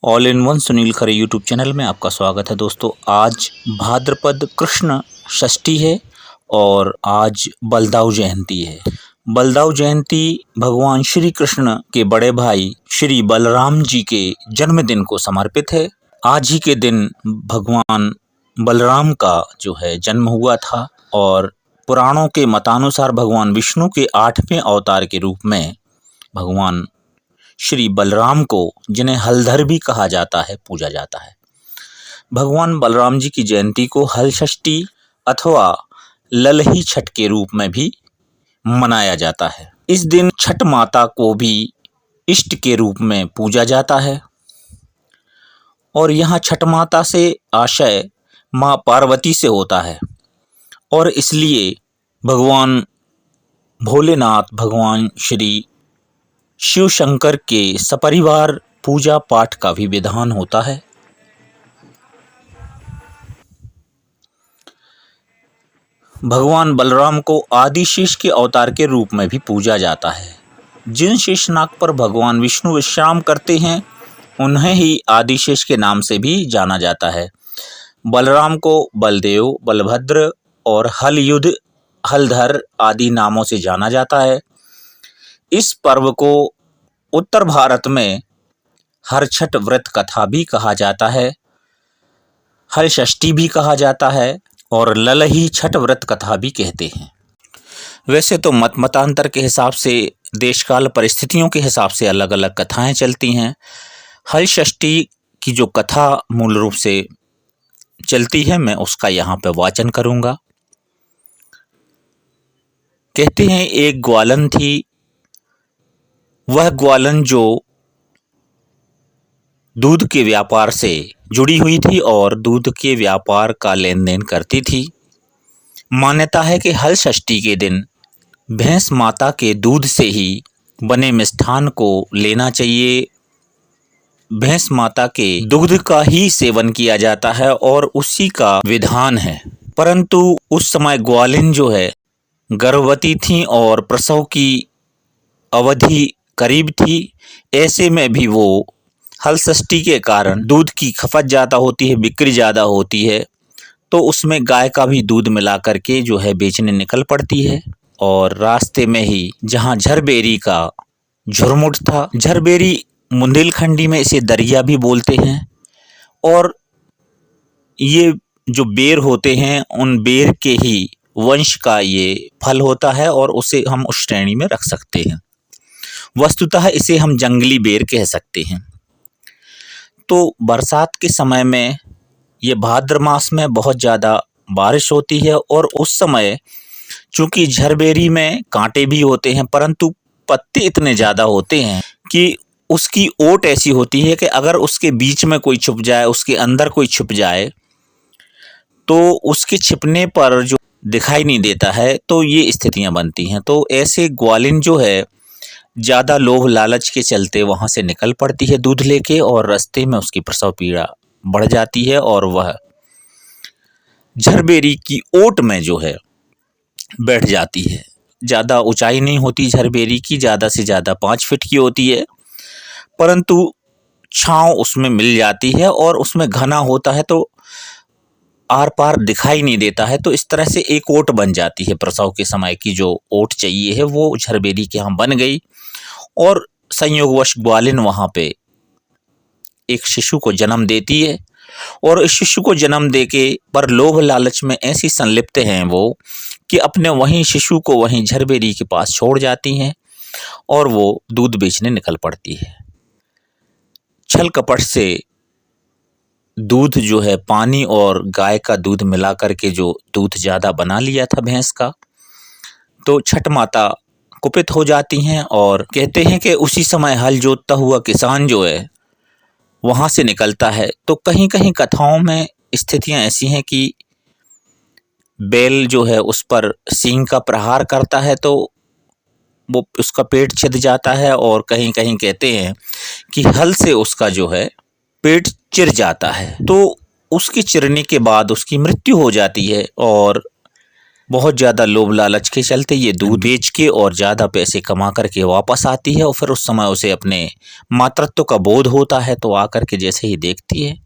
All in one Sunil Khare YouTube channel में आपका स्वागत है दोस्तों। आज भाद्रपद कृष्ण षष्ठी है और आज बलदाऊ जयंती है। बलदाऊ जयंती भगवान श्री कृष्ण के बड़े भाई श्री बलराम जी के जन्मदिन को समर्पित है। आज ही के दिन भगवान बलराम का जो है जन्म हुआ था और पुराणों के मतानुसार भगवान विष्णु के 8वें अवतार के रूप में भगवान श्री बलराम को, जिन्हें हलधर भी कहा जाता है, पूजा जाता है। भगवान बलराम जी की जयंती को हल षष्ठी अथवा ललही छठ के रूप में भी मनाया जाता है। इस दिन छठ माता को भी इष्ट के रूप में पूजा जाता है और यहाँ छठ माता से आशय माँ पार्वती से होता है और इसलिए भगवान भोलेनाथ, भगवान श्री शिव शंकर के सपरिवार पूजा पाठ का भी विधान होता है। भगवान बलराम को आदिशेष के अवतार के रूप में भी पूजा जाता है। जिन शेषनाग पर भगवान विष्णु विश्राम करते हैं उन्हें ही आदिशेष के नाम से भी जाना जाता है। बलराम को बलदेव, बलभद्र और हलयुध, हलधर आदि नामों से जाना जाता है। इस पर्व को उत्तर भारत में हर छठ व्रत कथा भी कहा जाता है, हल षष्ठी भी कहा जाता है और ललही छठ व्रत कथा भी कहते हैं। वैसे तो मतांतर के हिसाब से, देशकाल परिस्थितियों के हिसाब से अलग अलग कथाएं चलती हैं। हल षष्ठी की जो कथा मूल रूप से चलती है, मैं उसका यहाँ पे वाचन करूँगा। कहते हैं एक ग्वालन थी। वह ग्वालन जो दूध के व्यापार से जुड़ी हुई थी और दूध के व्यापार का लेन देन करती थी। मान्यता है कि हल षष्ठी के दिन भैंस माता के दूध से ही बने मिष्ठान को लेना चाहिए। भैंस माता के दुग्ध का ही सेवन किया जाता है और उसी का विधान है। परंतु उस समय ग्वालिन जो है गर्भवती थी और प्रसव की अवधि करीब थी। ऐसे में भी वो हल षष्ठी के कारण दूध की खपत ज़्यादा होती है, बिक्री ज़्यादा होती है, तो उसमें गाय का भी दूध मिला करके जो है बेचने निकल पड़ती है। और रास्ते में ही जहाँ झरबेरी का झुरमुट था, झरबेरी बुंदेलखंडी में इसे दरिया भी बोलते हैं, और ये जो बेर होते हैं उन बेर के ही वंश का ये फल होता है और उसे हम उस श्रेणी में रख सकते हैं। वस्तुतः इसे हम जंगली बेर कह सकते हैं। तो बरसात के समय में ये भाद्र मास में बहुत ज़्यादा बारिश होती है और उस समय चूँकि झरबेरी में कांटे भी होते हैं परंतु पत्ते इतने ज़्यादा होते हैं कि उसकी ओट ऐसी होती है कि अगर उसके बीच में कोई छुप जाए, उसके अंदर कोई छुप जाए, तो उसके छिपने पर जो दिखाई नहीं देता है, तो ये स्थितियाँ बनती हैं। तो ऐसे ग्वालिन जो है ज़्यादा लोभ लालच के चलते वहाँ से निकल पड़ती है दूध लेके और रास्ते में उसकी प्रसव पीड़ा बढ़ जाती है और वह झरबेरी की ओट में जो है बैठ जाती है। ज़्यादा ऊंचाई नहीं होती झरबेरी की, ज़्यादा से ज़्यादा 5 फीट की होती है, परंतु छांव उसमें मिल जाती है और उसमें घना होता है तो आर पार दिखाई नहीं देता है। तो इस तरह से एक ओट बन जाती है। प्रसव के समय की जो ओट चाहिए है वो झरबेरी के यहाँ बन गई और संयोगवश ग्वालिन वहाँ पे एक शिशु को जन्म देती है और इस शिशु को जन्म देके पर लोभ लालच में ऐसी संलिप्त हैं वो कि अपने वहीं शिशु को वहीं झरबेरी के पास छोड़ जाती हैं और वो दूध बेचने निकल पड़ती है। छल कपट से दूध जो है पानी और गाय का दूध मिला करके जो दूध ज़्यादा बना लिया था भैंस का, तो छठ माता कुपित हो जाती हैं और कहते हैं कि उसी समय हल जोतता हुआ किसान जो है वहाँ से निकलता है। तो कहीं कहीं कथाओं में स्थितियाँ ऐसी हैं कि बैल जो है उस पर सींग का प्रहार करता है तो वो उसका पेट छिद जाता है, और कहीं कहीं कहते हैं कि हल से उसका जो है पेट चिर जाता है। तो उसके चिरने के बाद उसकी मृत्यु हो जाती है और बहुत ज़्यादा लोभ लालच के चलते ये दूध बेच के और ज़्यादा पैसे कमा करके वापस आती है और फिर उस समय उसे अपने मातृत्व का बोध होता है, तो आकर के जैसे ही देखती है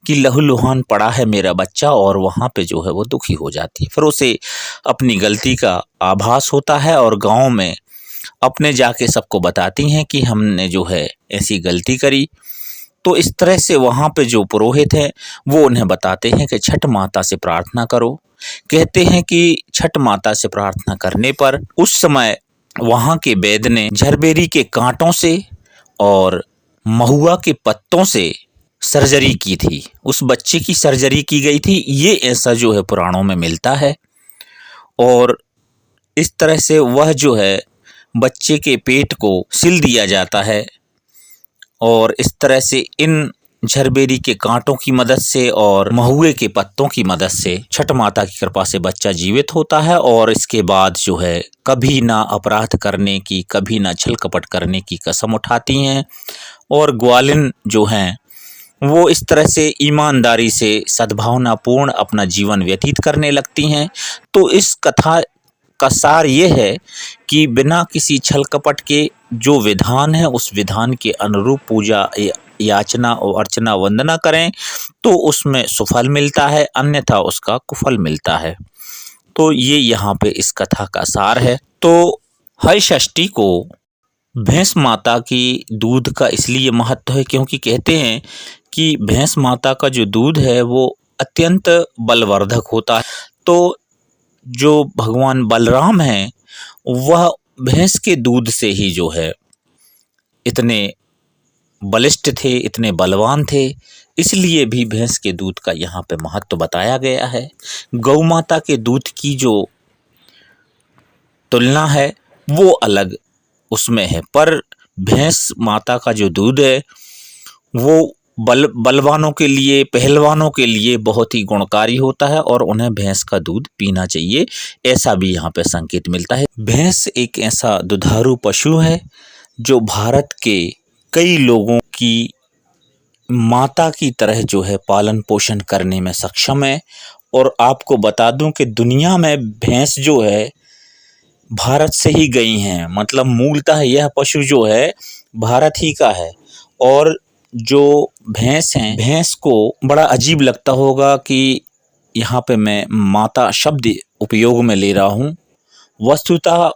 कि लहूलुहान पड़ा है मेरा बच्चा, और वहाँ पे जो है वो दुखी हो जाती है। फिर उसे अपनी गलती का आभास होता है और गाँव में अपने जाके सबको बताती हैं कि हमने जो है ऐसी गलती करी। तो इस तरह से वहाँ पे जो पुरोहित हैं वो उन्हें बताते हैं कि छठ माता से प्रार्थना करो। कहते हैं कि छठ माता से प्रार्थना करने पर उस समय वहाँ के वैद्य ने झरबेरी के कांटों से और महुआ के पत्तों से सर्जरी की थी। उस बच्चे की सर्जरी की गई थी, ये ऐसा जो है पुराणों में मिलता है। और इस तरह से वह जो है बच्चे के पेट को सिल दिया जाता है और इस तरह से इन झरबेरी के कांटों की मदद से और महुए के पत्तों की मदद से छठ माता की कृपा से बच्चा जीवित होता है। और इसके बाद जो है कभी ना अपराध करने की, कभी ना छल कपट करने की कसम उठाती हैं और ग्वालिन जो हैं वो इस तरह से ईमानदारी से सद्भावनापूर्ण अपना जीवन व्यतीत करने लगती हैं। तो इस कथा का सार ये है कि बिना किसी छल कपट के जो विधान है उस विधान के अनुरूप पूजा याचना और अर्चना वंदना करें तो उसमें सुफल मिलता है, अन्यथा उसका कुफल मिलता है। तो ये यहाँ पे इस कथा का सार है। तो हर षष्ठी को भैंस माता की दूध का इसलिए महत्व है क्योंकि कहते हैं कि भैंस माता का जो दूध है वो अत्यंत बलवर्धक होता है। तो जो भगवान बलराम हैं वह भैंस के दूध से ही जो है इतने बलिष्ठ थे, इतने बलवान थे, इसलिए भी भैंस के दूध का यहाँ पे महत्व बताया गया है। गौ माता के दूध की जो तुलना है वो अलग उसमें है, पर भैंस माता का जो दूध है वो बलवानों के लिए, पहलवानों के लिए बहुत ही गुणकारी होता है और उन्हें भैंस का दूध पीना चाहिए, ऐसा भी यहाँ पे संकेत मिलता है। भैंस एक ऐसा दुधारू पशु है जो भारत के कई लोगों की माता की तरह जो है पालन पोषण करने में सक्षम है। और आपको बता दूं कि दुनिया में भैंस जो है भारत से ही गई हैं, मतलब मूलतः यह पशु जो है भारत ही का है। और जो भैंस हैं, भैंस को बड़ा अजीब लगता होगा कि यहाँ पे मैं माता शब्द उपयोग में ले रहा हूँ। वस्तुतः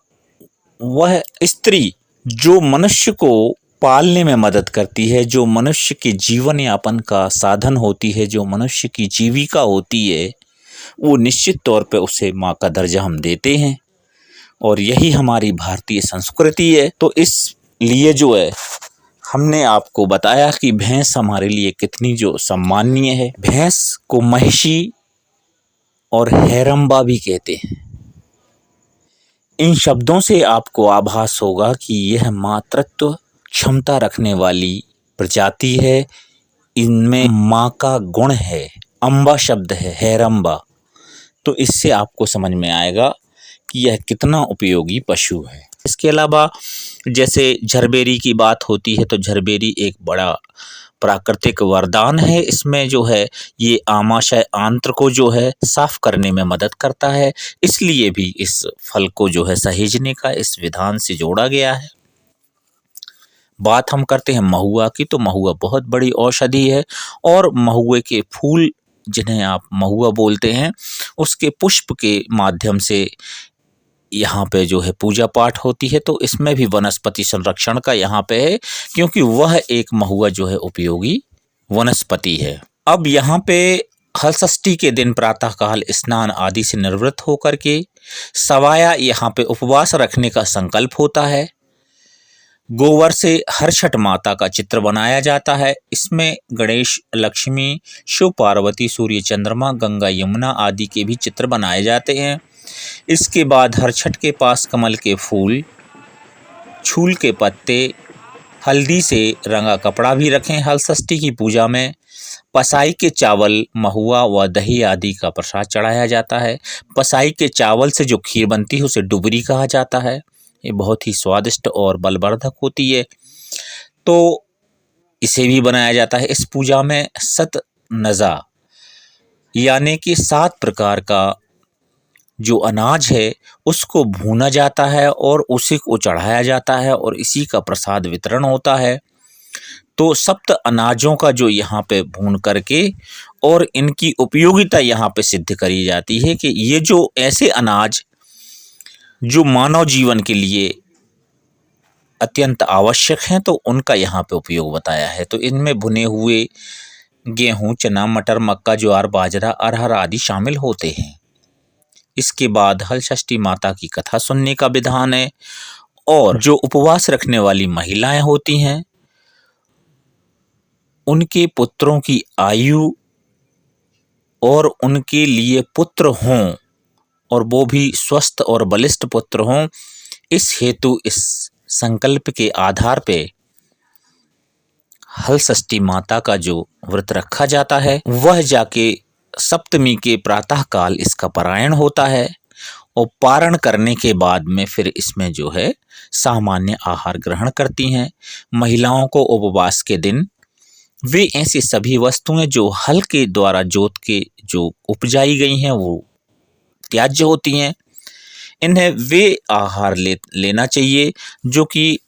वह स्त्री जो मनुष्य को पालने में मदद करती है, जो मनुष्य के जीवन यापन का साधन होती है, जो मनुष्य की जीविका होती है, वो निश्चित तौर पे उसे माँ का दर्जा हम देते हैं और यही हमारी भारतीय संस्कृति है। तो इसलिए जो है हमने आपको बताया कि भैंस हमारे लिए कितनी जो सम्माननीय है। भैंस को महिषी और हैरंबा भी कहते हैं। इन शब्दों से आपको आभास होगा कि यह मातृत्व क्षमता रखने वाली प्रजाति है, इनमें माँ का गुण है। अंबा शब्द है, हैरंबा, तो इससे आपको समझ में आएगा कि यह कितना उपयोगी पशु है। इसके अलावा जैसे झरबेरी की बात होती है तो झरबेरी एक बड़ा प्राकृतिक वरदान है। इसमें जो है ये आमाशय आंत्र को जो है साफ करने में मदद करता है, इसलिए भी इस फल को जो है सहेजने का इस विधान से जोड़ा गया है। बात हम करते हैं महुआ की, तो महुआ बहुत बड़ी औषधि है और महुए के फूल जिन्हें आप महुआ बोलते हैं उसके पुष्प के माध्यम से यहाँ पे जो है पूजा पाठ होती है। तो इसमें भी वनस्पति संरक्षण का यहाँ पे है क्योंकि वह एक महुआ जो है उपयोगी वनस्पति है। अब यहाँ पे हल षष्ठी के दिन प्रातःकाल स्नान आदि से निवृत्त होकर के सवाया यहाँ पे उपवास रखने का संकल्प होता है। गोबर से हर छठ माता का चित्र बनाया जाता है। इसमें गणेश, लक्ष्मी, शिव पार्वती, सूर्य चंद्रमा, गंगा यमुना आदि के भी चित्र बनाए जाते हैं। इसके बाद हर छठ के पास कमल के फूल, छूल के पत्ते, हल्दी से रंगा कपड़ा भी रखें। हल षष्ठी की पूजा में पसाई के चावल, महुआ व दही आदि का प्रसाद चढ़ाया जाता है। पसाई के चावल से जो खीर बनती है उसे डुबरी कहा जाता है। ये बहुत ही स्वादिष्ट और बलवर्धक होती है, तो इसे भी बनाया जाता है। इस पूजा में सत नज़ा यानी कि 7 प्रकार का जो अनाज है उसको भूना जाता है और उसी को चढ़ाया जाता है और इसी का प्रसाद वितरण होता है। तो सप्त अनाजों का जो यहाँ पे भून करके और इनकी उपयोगिता यहाँ पे सिद्ध करी जाती है कि ये जो ऐसे अनाज जो मानव जीवन के लिए अत्यंत आवश्यक हैं तो उनका यहाँ पे उपयोग बताया है। तो इनमें भुने हुए गेहूँ, चना, मटर, मक्का, ज्वार, बाजरा, अरहर आदि शामिल होते हैं। इसके बाद हल षष्ठी माता की कथा सुनने का विधान है और जो उपवास रखने वाली महिलाएं होती हैं उनके पुत्रों की आयु और उनके लिए पुत्र हों और वो भी स्वस्थ और बलिष्ठ पुत्र हों, इस हेतु इस संकल्प के आधार पे हल षष्ठी माता का जो व्रत रखा जाता है वह जाके सप्तमी के प्रातः काल इसका पारायण होता है और पारण करने के बाद में फिर इसमें जो है सामान्य आहार ग्रहण करती हैं। महिलाओं को उपवास के दिन वे ऐसी सभी वस्तुएं जो हल के द्वारा जोत के जो उपजाई गई हैं वो त्याज्य होती हैं, इन्हें वे आहार लेना चाहिए जो कि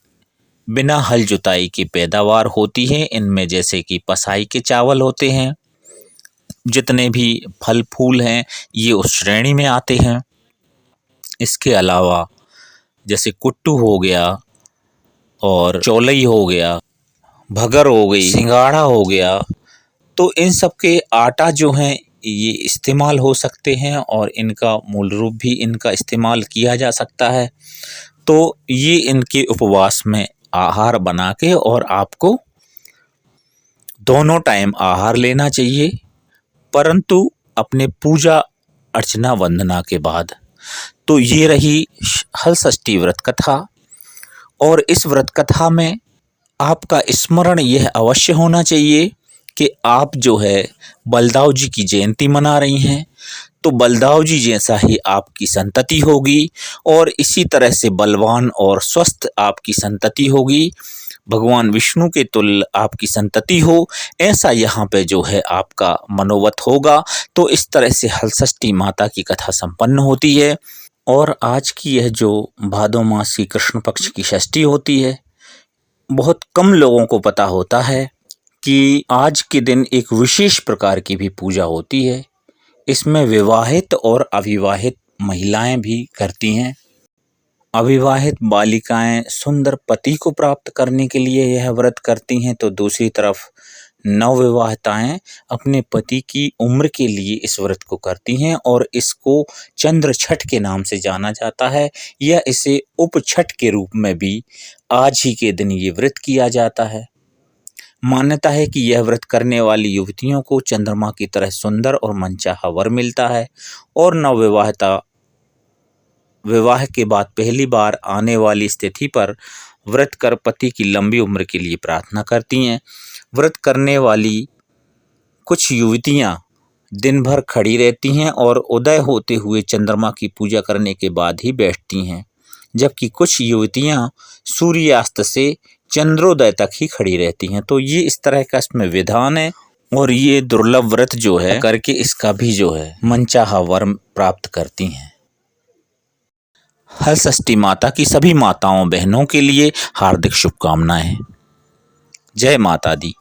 बिना हल जुताई की पैदावार होती है। इनमें जैसे कि पसाई के चावल होते हैं, जितने भी फल फूल हैं ये उस श्रेणी में आते हैं। इसके अलावा जैसे कुट्टू हो गया और चौलई हो गया, भगर हो गई, सिंगाड़ा हो गया, तो इन सब के आटा जो हैं ये इस्तेमाल हो सकते हैं और इनका मूल रूप भी इनका इस्तेमाल किया जा सकता है। तो ये इनके उपवास में आहार बना के और आपको दोनों टाइम आहार लेना चाहिए, परंतु अपने पूजा अर्चना वंदना के बाद। तो ये रही हल षष्ठी व्रत कथा और इस व्रत कथा में आपका स्मरण यह अवश्य होना चाहिए कि आप जो है बलदाव जी की जयंती मना रही हैं, तो बलदाव जी जैसा ही आपकी संतति होगी और इसी तरह से बलवान और स्वस्थ आपकी संतति होगी, भगवान विष्णु के तुल्य आपकी संतति हो, ऐसा यहाँ पे जो है आपका मनोवत होगा। तो इस तरह से हल षष्ठी माता की कथा संपन्न होती है। और आज की यह जो भादो मास की कृष्ण पक्ष की षष्ठी होती है, बहुत कम लोगों को पता होता है कि आज के दिन एक विशेष प्रकार की भी पूजा होती है। इसमें विवाहित और अविवाहित महिलाएं भी करती हैं। अविवाहित बालिकाएं सुंदर पति को प्राप्त करने के लिए यह व्रत करती हैं, तो दूसरी तरफ नवविवाहिताएं अपने पति की उम्र के लिए इस व्रत को करती हैं और इसको चंद्र छठ के नाम से जाना जाता है या इसे उप छठ के रूप में भी आज ही के दिन ये व्रत किया जाता है। मान्यता है कि यह व्रत करने वाली युवतियों को चंद्रमा की तरह सुंदर और मनचाहा वर मिलता है और नवविवाहिता विवाह के बाद पहली बार आने वाली स्थिति पर व्रत कर पति की लंबी उम्र के लिए प्रार्थना करती हैं। व्रत करने वाली कुछ युवतियां दिन भर खड़ी रहती हैं और उदय होते हुए चंद्रमा की पूजा करने के बाद ही बैठती हैं, जबकि कुछ युवतियां सूर्यास्त से चंद्रोदय तक ही खड़ी रहती हैं। तो ये इस तरह का इसमें विधान है और ये दुर्लभ व्रत जो है करके इसका भी जो है मनचाहा वर प्राप्त करती हैं। हल षष्ठी माता की सभी माताओं बहनों के लिए हार्दिक शुभकामनाएं। जय माता दी।